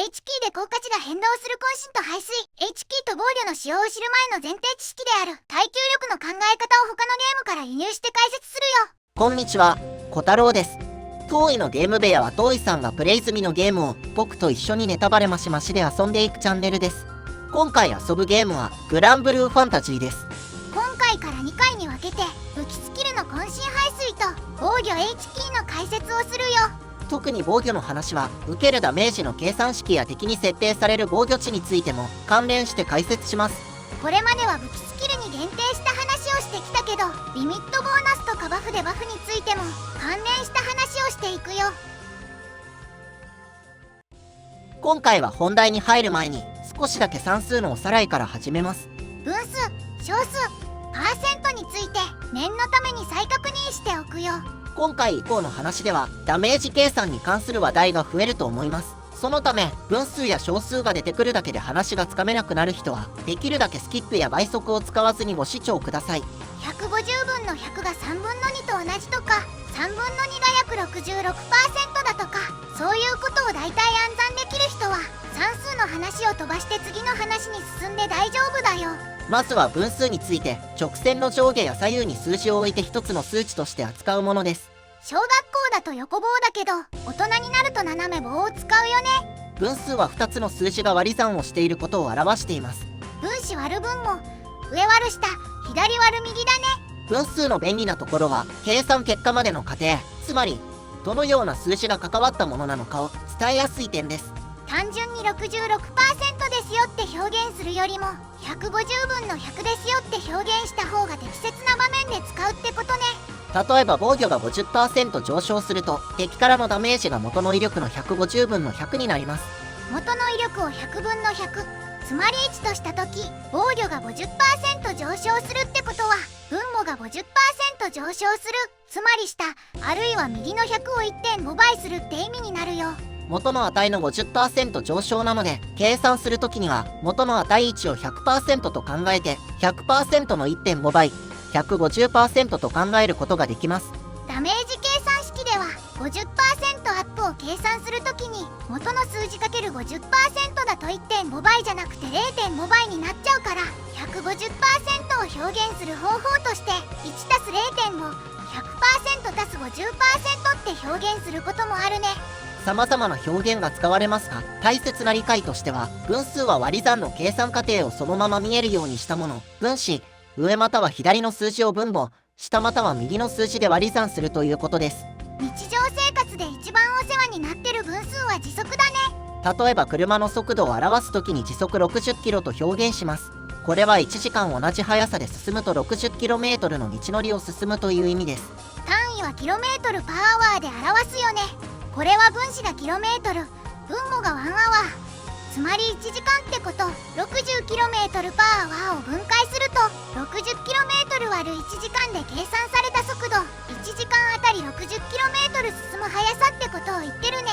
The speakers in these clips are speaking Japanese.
H キーで効果値が変動する渾身と排水。 H キーと防御の使用を知る前の前提知識である耐久力の考え方を他のゲームから輸入して解説するよ。こんにちは、小太郎です。当位のゲーム部屋は当位さんがプレイ済みのゲームを僕と一緒にネタバレマシマシで遊んでいくチャンネルです。今回遊ぶゲームはグランブルーファンタジーです。今回から2回に分けて武器スキルの渾身排水と防御 H キーの解説をするよ。特に防御の話は受けるダメージの計算式や敵に設定される防御値についても関連して解説します。これまでは武器スキルに限定した話をしてきたけど、リミットボーナスとかバフでバフについても関連した話をしていくよ。今回は本題に入る前に少しだけ算数のおさらいから始めます。分数、小数、パーセントについて念のために再確認しておくよ。今回以降の話ではダメージ計算に関する話題が増えると思います。そのため分数や小数が出てくるだけで話がつかめなくなる人はできるだけスキップや倍速を使わずにご視聴ください。150分の100が3分の2と同じとか、3分の2が約 66% だとか、そういうことを大体暗算できる人は算数の話を飛ばして次の話に進んで大丈夫だよ。まずは分数について、直線の上下や左右に数字を置いて一つの数値として扱うものです。小学校だと横棒だけど、大人になると斜め棒を使うよね。分数は2つの数字が割り算をしていることを表しています。分子割る分も上割る下、左割る右だね。分数の便利なところは計算結果までの過程、つまりどのような数字が関わったものなのかを伝えやすい点です。単純に 66% ですよって表現するよりも150分の100ですよって表現した方が適切な場面で使うってことね。例えば防御が 50% 上昇すると敵からのダメージが元の威力の150分の100になります。元の威力を100分の100、つまり1とした時防御が 50% 上昇するってことは分母が 50% 上昇する、つまり下あるいは右の100を 1.5 倍するって意味になるよ。元の値の 50% 上昇なので計算するときには元の値値を 100% と考えて 100% の 1.5 倍 150% と考えることができます。ダメージ計算式では 50% アップを計算するときに元の数字 ×50% だと 1.5 倍じゃなくて 0.5 倍になっちゃうから 150% を表現する方法として 1+0.5、100% +50% って表現することもあるね。様々な表現が使われますが、大切な理解としては分数は割り算の計算過程をそのまま見えるようにしたもの。分子、上または左の数字を分母、下または右の数字で割り算するということです。日常生活で一番お世話になってる分数は時速だね。例えば車の速度を表すときに時速60キロと表現します。これは1時間同じ速さで進むと 60km の道のりを進むという意味です。単位は km/h で表すよね。これは分子が km、分母が1アワー、つまり1時間ってこと。 60km/h を分解すると 60km 割る1時間で計算された速度、1時間あたり 60km 進む速さってことを言ってるね。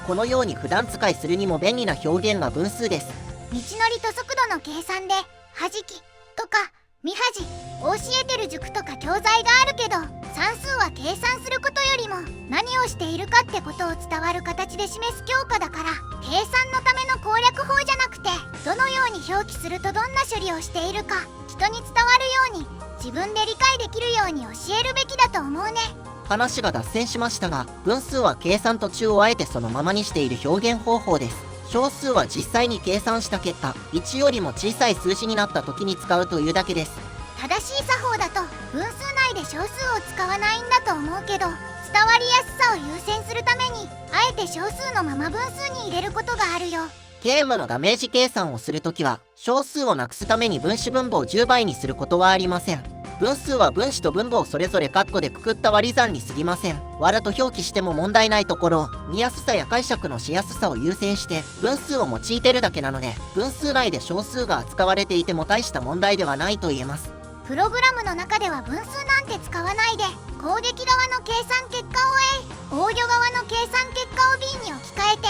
このように普段使いするにも便利な表現が分数です。道のりと速度の計算ではじきとか見はじ教えてる塾とか教材があるけど、算数は計算することよりも何をしているかってことを伝わる形で示す教科だから、計算のための攻略法じゃなくてどのように表記するとどんな処理をしているか人に伝わるように自分で理解できるように教えるべきだと思うね。話が脱線しましたが、分数は計算途中をあえてそのままにしている表現方法です。小数は実際に計算した結果1よりも小さい数字になった時に使うというだけです。正しい作法だと分数内で小数を使わないんだと思うけど、伝わりやすさを優先するためにあえて小数のまま分数に入れることがあるよ。ゲームのダメージ計算をするときは小数をなくすために分子分母を10倍にすることはありません。分数は分子と分母をそれぞれカッコでくくった割り算に過ぎません。割ると表記しても問題ないところを見やすさや解釈のしやすさを優先して分数を用いてるだけなので、分数内で小数が扱われていても大した問題ではないと言えます。プログラムの中では分数なんて使わないで攻撃側の計算結果を A、防御側の計算結果を B に置き換えて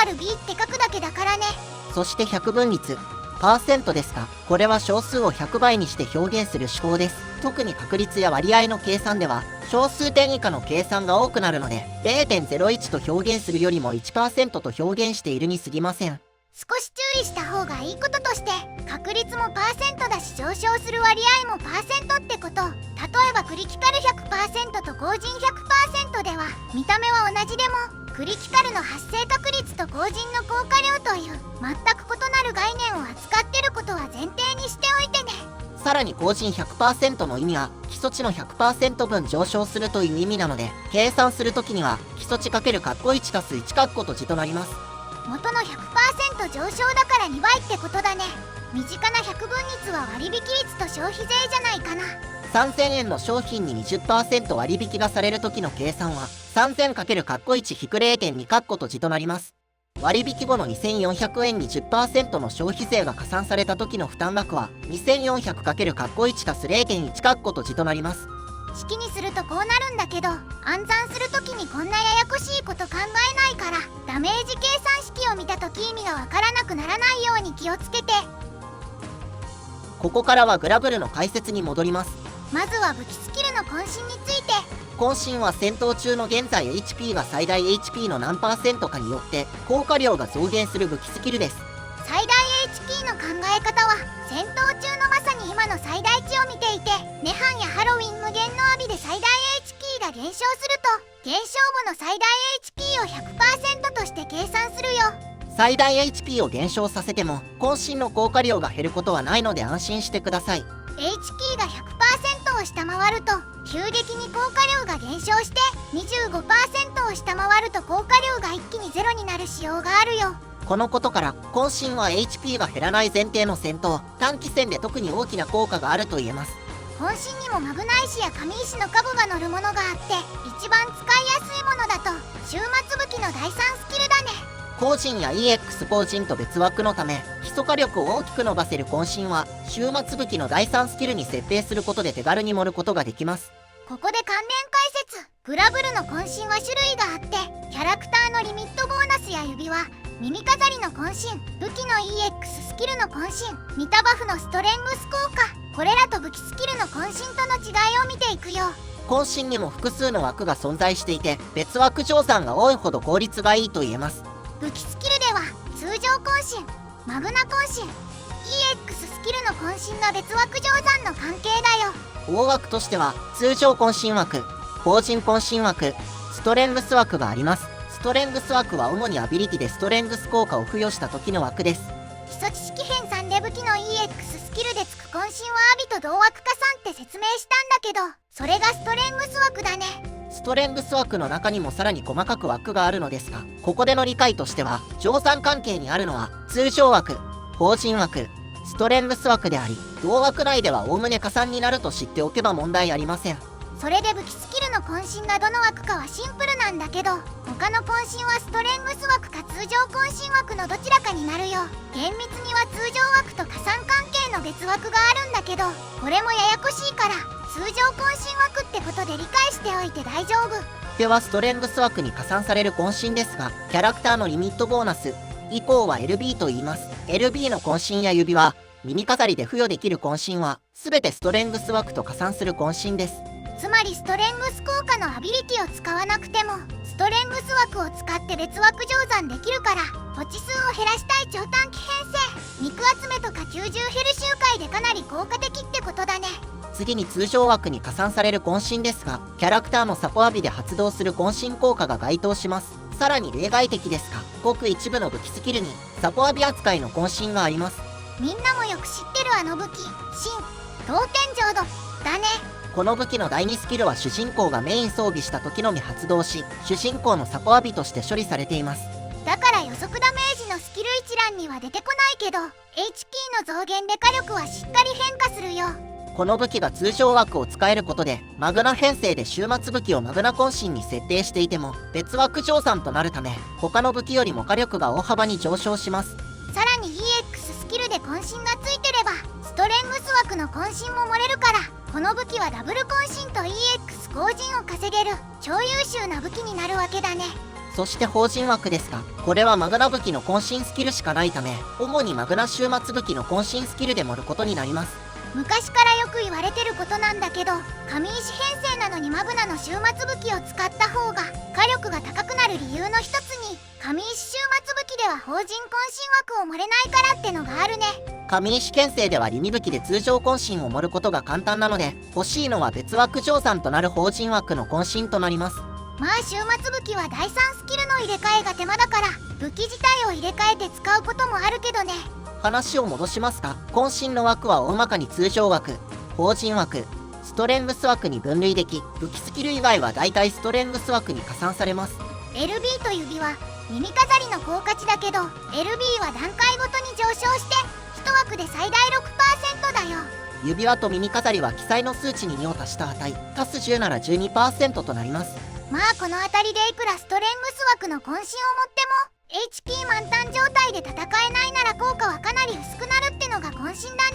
A÷B って書くだけだからね。そして百分率、パーセントですが、これは小数を100倍にして表現する手法です。特に確率や割合の計算では、小数点以下の計算が多くなるので、0.01 と表現するよりも 1% と表現しているに過ぎません。少し注意した方がいいこととして、確率もパーセントだし上昇する割合もパーセントってこと。例えばクリティカル 100% と公人 100% では見た目は同じでも、クリティカルの発生確率と公人の効果量という全く異なる概念を扱ってることは前提にしておいてね。さらに公人 100% の意味は基礎値の 100% 分上昇するという意味なので、計算するときには基礎値 ×1 足す1括弧と字となります。元の 100% 上昇だから2倍ってことだね。身近な100分率は割引率と消費税じゃないかな。3000円の商品に 20% 割引がされる時の計算は 3000×(1-0.2 括弧と字となります。割引後の2400円に 10% の消費税が加算された時の負担額は 2400×(1 足す 0.1 括弧と字となります。式にするとこうなるんだけど、暗算するときにこんなややこしいこと考えないから、ダメージ計算式を見たとき意味がわからなくならないように気をつけて。ここからはグラブルの解説に戻ります。まずは武器スキルの渾身について。渾身は戦闘中の現在 HP が最大 HP の何%かによって効果量が増減する武器スキルです。最大 HP の考え方は戦闘中のまさに今の最大値を見ていて、涅槃やハロウィン無限のアビで最大 HP が減少すると、減少後の最大 HP を 100% として計算するよ。最大 HP を減少させても渾身の効果量が減ることはないので安心してください。 HP が 100% を下回ると急激に効果量が減少して、25% を下回ると効果量が一気にゼロになる仕様があるよ。このことから渾身は HP が減らない前提の戦闘短期戦で特に大きな効果があると言えます。渾身にもマグナ石や神石の株が乗るものがあって、一番使いやすいものだと終末武器の第3スキルだね。後陣や EX 後陣と別枠のため基礎火力を大きく伸ばせる渾身は終末武器の第3スキルに設定することで手軽に盛ることができます。ここで関連解説。グラブルの渾身は種類があって、キャラクターのリミットボーナスや指輪、耳飾りの渾身、武器の EX スキルの渾身、似たバフのストレングス効果、これらと武器スキルの渾身との違いを見ていくよ。渾身にも複数の枠が存在していて、別枠乗算が多いほど効率がいいと言えます。武器スキルでは通常渾身、マグナ渾身、EX スキルの渾身が別枠乗算の関係だよ。大枠としては通常渾身枠、法人渾身枠、ストレングス枠があります。ストレングス枠は主にアビリティでストレングス効果を付与した時の枠です。基礎知識編3で武器の EX スキルでつく渾身はアビと同枠加算って説明したんだけど、それがストレングス枠だね。ストレングス枠の中にもさらに細かく枠があるのですが、ここでの理解としては乗算関係にあるのは通常枠、法人枠、ストレングス枠であり、同枠内ではおおむね加算になると知っておけば問題ありません。それで武器スキルの渾身がどの枠かはシンプルなんだけど、他の渾身はストレングス枠か通常渾身枠のどちらかになるよ。厳密には通常枠と加算関係の別枠があるんだけど、これもややこしいから通常渾身枠ってことで理解しておいて大丈夫。ではストレングス枠に加算される渾身ですが、キャラクターのリミットボーナス以降は LB と言います。 LB の渾身や指輪、耳飾りで付与できる渾身は全てストレングス枠と加算する渾身です。つまりストレングス効果のアビリティを使わなくてもストレングス枠を使って別枠乗算できるから、ポチ数を減らしたい超短期編成、肉集めとか90ヘル周回でかなり効果的ってことだね。次に通常枠に加算される渾身ですが、キャラクターのサポアビで発動する渾身効果が該当します。さらに例外的ですが、ごく一部の武器スキルにサポアビ扱いの渾身があります。みんなもよく知ってるあの武器、新当天浄土だね。この武器の第2スキルは主人公がメイン装備した時のみ発動し、主人公のサポアビとして処理されています。だから予測ダメージのスキル一覧には出てこないけど、 HP の増減で火力はしっかり変化するよ。この武器が通常枠を使えることで、マグナ編成で終末武器をマグナ渾身に設定していても別枠乗算となるため、他の武器よりも火力が大幅に上昇します。さらに EX スキルで渾身がついてればストレングス枠の渾身も漏れるから、この武器はダブル渾身と EX 後陣を稼げる超優秀な武器になるわけだね。そして法人枠ですが、これはマグナ武器の渾身スキルしかないため、主にマグナ終末武器の渾身スキルで盛ることになります。昔からよく言われてることなんだけど、神石編成なのにマグナの終末武器を使った方が火力が高くなる理由の一つに、神石終末武器では法人渾身枠を盛れないからってのがあるね。神石牽制ではリミ武器で通常渾身を盛ることが簡単なので、欲しいのは別枠乗算となる法人枠の渾身となります。まあ終末武器は第3スキルの入れ替えが手間だから、武器自体を入れ替えて使うこともあるけどね。話を戻しますが、渾身の枠は大まかに通常枠、法人枠、ストレングス枠に分類でき、武器スキル以外は大体ストレングス枠に加算されます。 LB と指は耳飾りの効果値だけど、 LB は段階ごとに上昇して1枠で最大 6% だよ。指輪と耳飾りは記載の数値に2を足した値、足す10なら 12% となります。まあこの辺りでいくらストレングス枠の渾身を持っても HP 満タン状態で戦えないなら効果はかなり薄くなるってのが渾身だ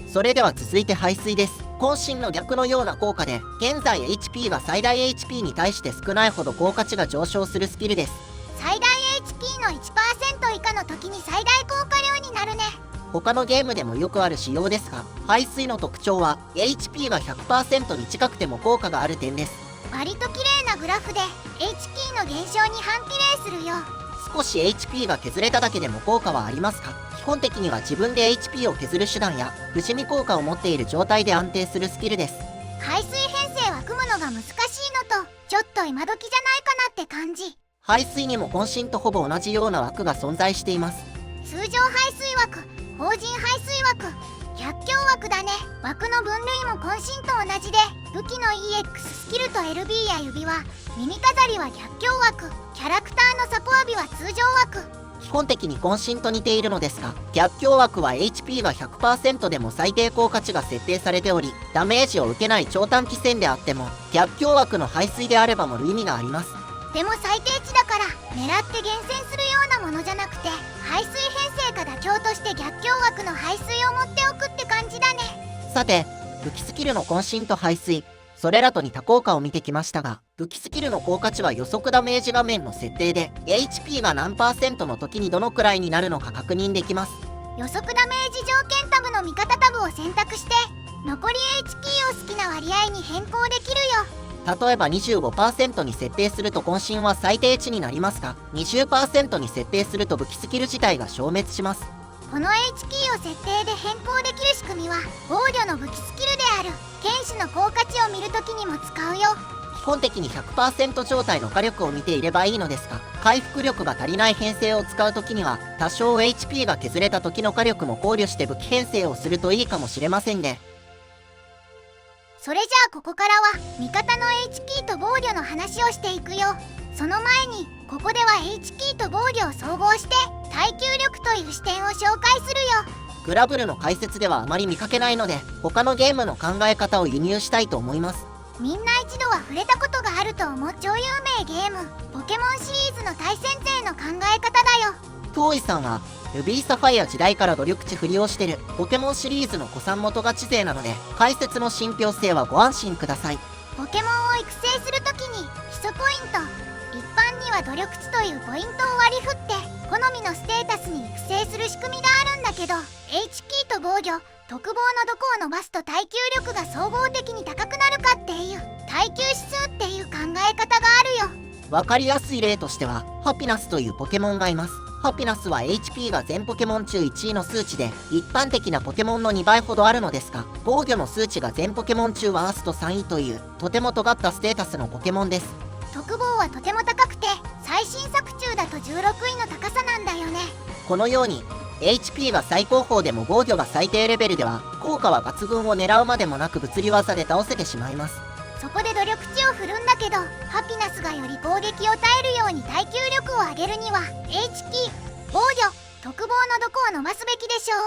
ね。それでは続いて排水です。渾身の逆のような効果で、現在 HP が最大 HP に対して少ないほど効果値が上昇するスキルです。最大 HP の 1% 以下の時に最大効果量になるね。他のゲームでもよくある仕様ですが、排水の特徴は HP が 100% に近くても効果がある点です。割と綺麗なグラフで HP の減少に反比例するよ。少し HP が削れただけでも効果はありますが、基本的には自分で HP を削る手段や不死身効果を持っている状態で安定するスキルです。排水編成は組むのが難しいのと、ちょっと今時じゃないかなって感じ。排水にも渾身とほぼ同じような枠が存在しています。通常排水枠、法人排水枠、逆境枠だね。枠の分類も渾身と同じで、武器の EX スキルと LB や指輪、耳飾りは逆境枠、キャラクターのサポアビは通常枠。基本的に渾身と似ているのですが、逆境枠は HP が 100% でも最低効果値が設定されており、ダメージを受けない超短期戦であっても逆境枠の排水であれば盛る意味があります。でも最低値だから狙って厳選するようなものじゃなくて、排水編成か妥協として逆境枠の排水を持っておくって感じだね。さて、武器スキルの渾身と排水、それらと似た効果を見てきましたが、武器スキルの効果値は予測ダメージ画面の設定で HP が何%の時にどのくらいになるのか確認できます。予測ダメージ条件タブの味方タブを選択して、残り HP を好きな割合に変更できるよ。例えば 25% に設定すると渾身は最低値になりますが、20% に設定すると武器スキル自体が消滅します。この HP を設定で変更できる仕組みは防御の武器スキルである剣士の効果値を見るときにも使うよ。基本的に 100% 状態の火力を見ていればいいのですが、回復力が足りない編成を使うときには多少 HP が削れた時の火力も考慮して武器編成をするといいかもしれませんね。それじゃあここからは味方の HP と防御の話をしていくよ。その前にここでは HP と防御を総合して耐久力という視点を紹介するよ。グラブルの解説ではあまり見かけないので、他のゲームの考え方を輸入したいと思います。みんな一度は触れたことがあると思う超有名ゲームポケモンシリーズの対戦勢の考え方だよ。トーイさんはルビーサファイア時代から努力値振りをしてるポケモンシリーズの古参元勝ち勢なので、解説の信憑性はご安心ください。ポケモンを育成するときに基礎ポイント、一般には努力値というポイントを割り振って好みのステータスに育成する仕組みがあるんだけど、 HP と防御、特防のどこを伸ばすと耐久力が総合的に高くなるかっていう耐久指数っていう考え方があるよ。わかりやすい例としてはハピナスというポケモンがいます。ハピナスは HP が全ポケモン中1位の数値で、一般的なポケモンの2倍ほどあるのですが、防御の数値が全ポケモン中ワースト3位というとても尖ったステータスのポケモンです。特防はとても高くて最新作中だと16位の高さなんだよね。このように HP が最高峰でも防御が最低レベルでは効果は抜群を狙うまでもなく物理技で倒せてしまいます。そこで努力値を振るんだけど、ハピナスがより攻撃を耐えるように耐久力を上げるには HP、防御、特防のどこを伸ばすべきでしょう。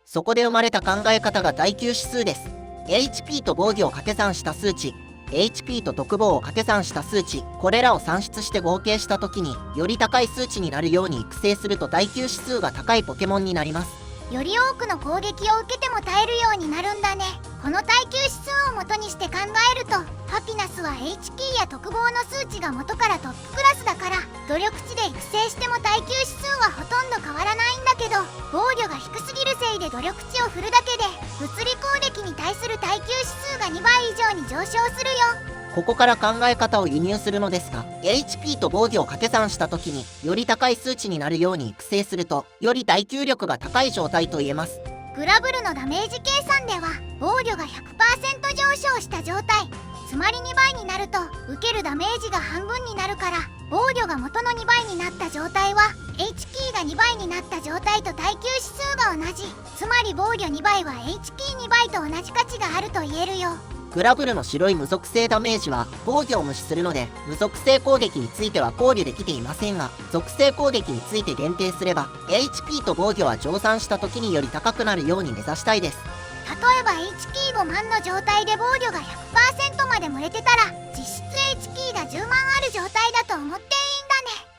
そこで生まれた考え方が耐久指数です。 HP と防御を掛け算した数値、 HP と特防を掛け算した数値、これらを算出して合計した時により高い数値になるように育成すると耐久指数が高いポケモンになります。より多くの攻撃を受けても耐えるようになるんだね。この耐久指数を元にして考えると、ハピナスは HP や特防の数値が元からトップクラスだから、努力値で育成しても耐久指数はほとんど変わらないんだけど、防御が低すぎるせいで努力値を振るだけで物理攻撃に対する耐久指数が2倍以上に上昇するよ。ここから考え方を輸入するのですが、 HP と防御を掛け算した時により高い数値になるように育成すると、より耐久力が高い状態と言えます。グラブルのダメージ計算では、防御が 100% 上昇した状態、つまり2倍になると受けるダメージが半分になるから、防御が元の2倍になった状態は HP が2倍になった状態と耐久指数が同じ。つまり防御2倍は HP2 倍と同じ価値があると言えるよ。グラブルの白い無属性ダメージは防御を無視するので、無属性攻撃については考慮できていませんが、属性攻撃について限定すれば HP と防御は乗算した時により高くなるように目指したいです。例えば HP5 万の状態で防御が 100% まで漏れてたら、実質 HP が10万ある状態だと思っていいんだね。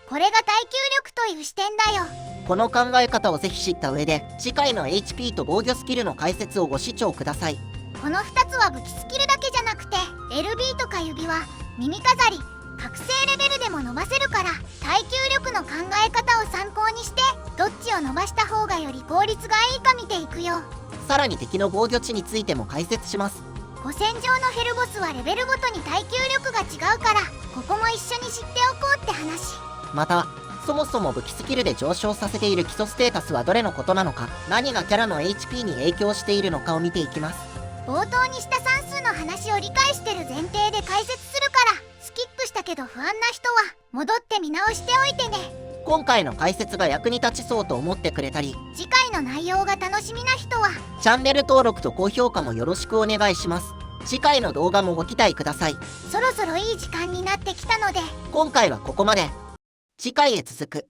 これが耐久力という視点だよ。この考え方をぜひ知った上で、次回の HP と防御スキルの解説をご視聴ください。この2つは武器スキルだけじゃなくて、 LB とか指輪、耳飾り、覚醒レベルでも伸ばせるから、耐久力の考え方を参考にして、どっちを伸ばした方がより効率がいいか見ていくよ。さらに敵の防御値についても解説します。古戦場のヘルボスはレベルごとに耐久力が違うから、ここも一緒に知っておこうって話。また、そもそも武器スキルで上昇させている基礎ステータスはどれのことなのか、何がキャラの HP に影響しているのかを見ていきます。冒頭にした算数の話を理解してる前提で解説するから、スキップしたけど不安な人は戻って見直しておいてね。今回の解説が役に立ちそうと思ってくれたり、次回の内容が楽しみな人はチャンネル登録と高評価もよろしくお願いします。次回の動画もご期待ください。そろそろいい時間になってきたので、今回はここまで。次回へ続く。